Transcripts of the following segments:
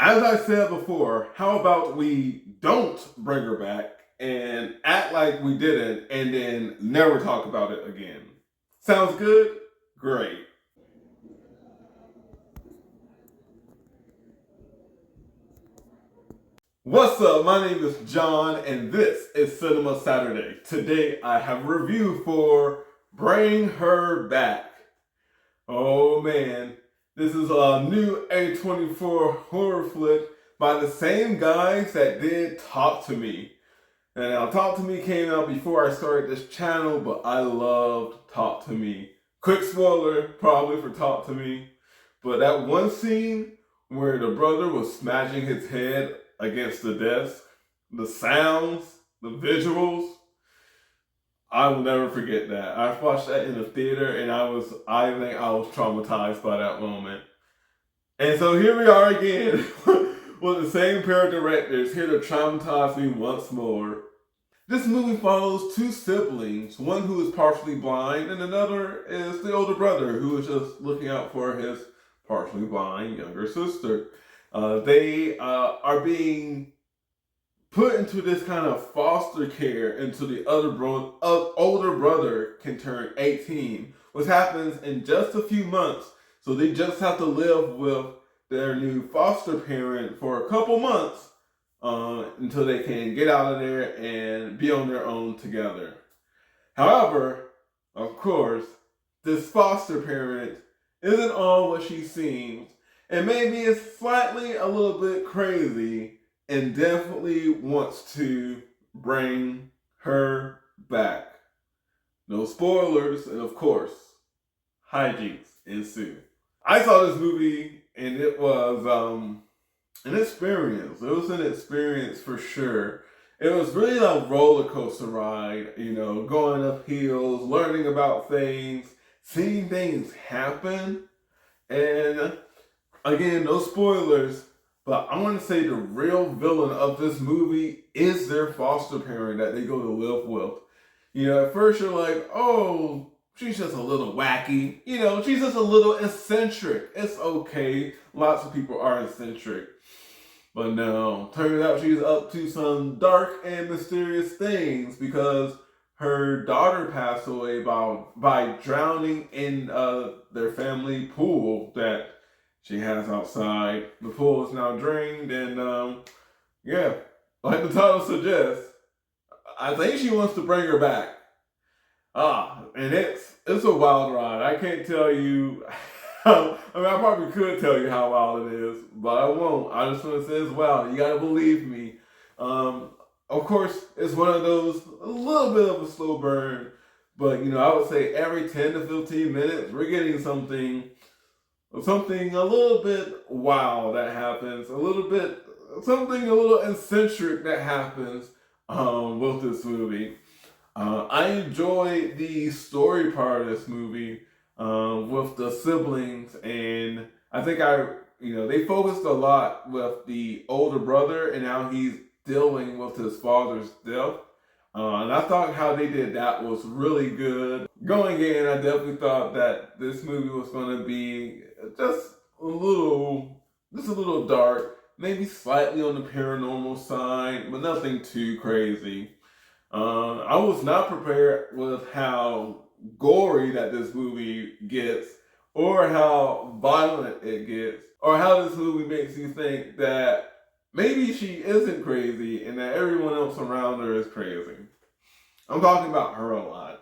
As I said before, how about we don't bring her back and act like we didn't and then never talk about it again? Sounds good? Great. What's up? My name is John and this is Cinema Saturday. Today I have a review for Bring Her Back. Oh man, this is a new A24 horror flick by the same guys that did Talk to Me. And now Talk to Me came out before I started this channel, but I loved Talk to Me. Quick spoiler, probably for Talk to Me, but that one scene where the brother was smashing his head against the desk, the sounds, the visuals, I will never forget that. I watched that in the theater and I think I was traumatized by that moment. And so here we are again with the same pair of directors here to traumatize me once more. This movie follows two siblings, one who is partially blind and another is the older brother who is just looking out for his partially blind younger sister. They are being put into this kind of foster care until the older brother can turn 18, which happens in just a few months. So they just have to live with their new foster parent for a couple months until they can get out of there and be on their own together. However, of course, this foster parent isn't all what she seems, and maybe is slightly a little bit crazy and definitely wants to bring her back. No spoilers, and of course, hijinks ensue. I saw this movie and it was an experience. It was an experience for sure. It was really a roller coaster ride, going up hills, learning about things, seeing things happen. And again, no spoilers, but I want to say the real villain of this movie is their foster parent that they go to live with. At first you're like, oh, she's just a little wacky. She's just a little eccentric. It's okay. Lots of people are eccentric. But no, turns out she's up to some dark and mysterious things because her daughter passed away by drowning in their family pool that she has outside. The pool is now drained, and yeah, like the title suggests, I think she wants to bring her back. And it's a wild ride. I can't tell you. I probably could tell you how wild it is, but I won't. I just want to say it's wild. You gotta believe me. Of course, it's one of those a little bit of a slow burn, but I would say every 10 to 15 minutes we're getting something a little bit wild that happens, something a little eccentric that happens with this movie. I enjoy the story part of this movie with the siblings, and I think they focused a lot with the older brother and how he's dealing with his father's death. And I thought how they did that was really good. Going in, I definitely thought that this movie was going to be just a little dark, maybe slightly on the paranormal side, but nothing too crazy. I was not prepared with how gory that this movie gets, or how violent it gets, or how this movie makes you think that maybe she isn't crazy and that everyone else around her is crazy. I'm talking about her a lot.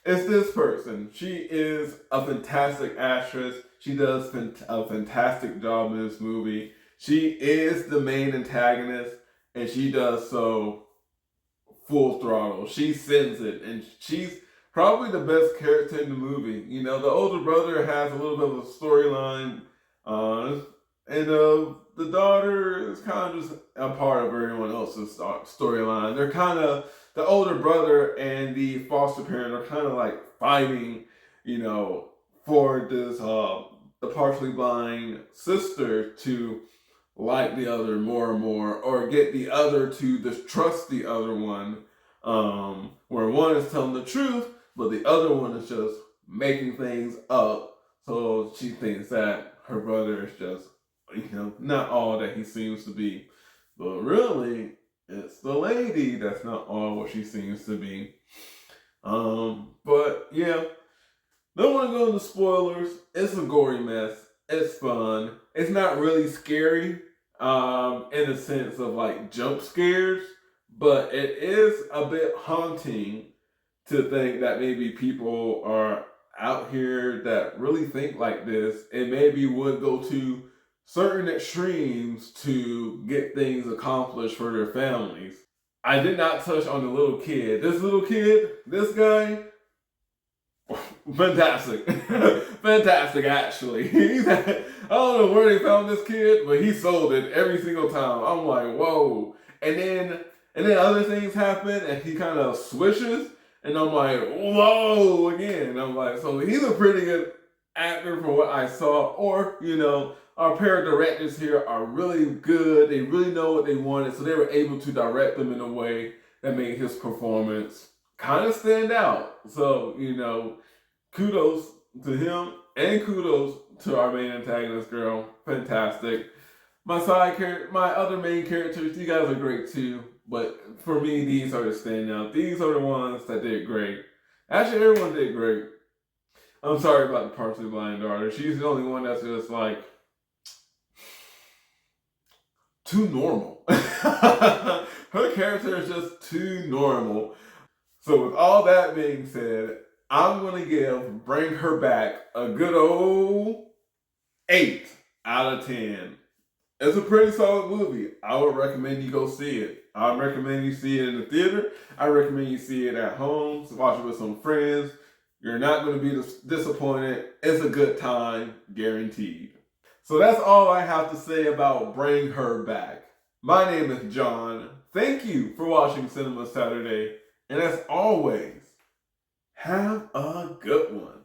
It's this person. She is a fantastic actress. She does a fantastic job in this movie. She is the main antagonist, and she does so full throttle. She sends it, and she's probably the best character in the movie. The older brother has a little bit of a storyline, and the daughter is kind of just a part of everyone else's storyline. They're kind of, the older brother and the foster parent are kind of like fighting, for this the partially blind sister to like the other more and more, or get the other to distrust the other one, where one is telling the truth, but the other one is just making things up. So she thinks that her brother is just not all that he seems to be. But really, it's the lady that's not all what she seems to be. But yeah, don't want to go into spoilers. It's a gory mess. It's fun. It's not really scary, in the sense of like jump scares, but it is a bit haunting to think that maybe people are out here that really think like this and maybe would go to certain extremes to get things accomplished for their families. I did not touch on the little kid. This little kid, this guy, fantastic. Fantastic, actually. I don't know where they found this kid, but he sold it every single time. I'm like, whoa. And then other things happen and he kind of swishes and I'm like, whoa, again. I'm like, so he's a pretty good actor for what I saw. Or, our pair of directors here are really good. They really know what they wanted, so they were able to direct them in a way that made his performance kind of stand out. So, kudos to him and kudos to our main antagonist girl. Fantastic. My other main characters, you guys are great too. But for me, these are the standout. These are the ones that did great. Actually, everyone did great. I'm sorry about the partially blind daughter. She's the only one that's just like too normal. Her character is just too normal. So with all that being said, I'm going to give Bring Her Back a good old 8 out of 10. It's a pretty solid movie. I would recommend you go see it. I recommend you see it in the theater. I recommend you see it at home. So watch it with some friends. You're not going to be disappointed. It's a good time, guaranteed. So that's all I have to say about Bring Her Back. My name is John. Thank you for watching Cinema Saturday. And as always, have a good one.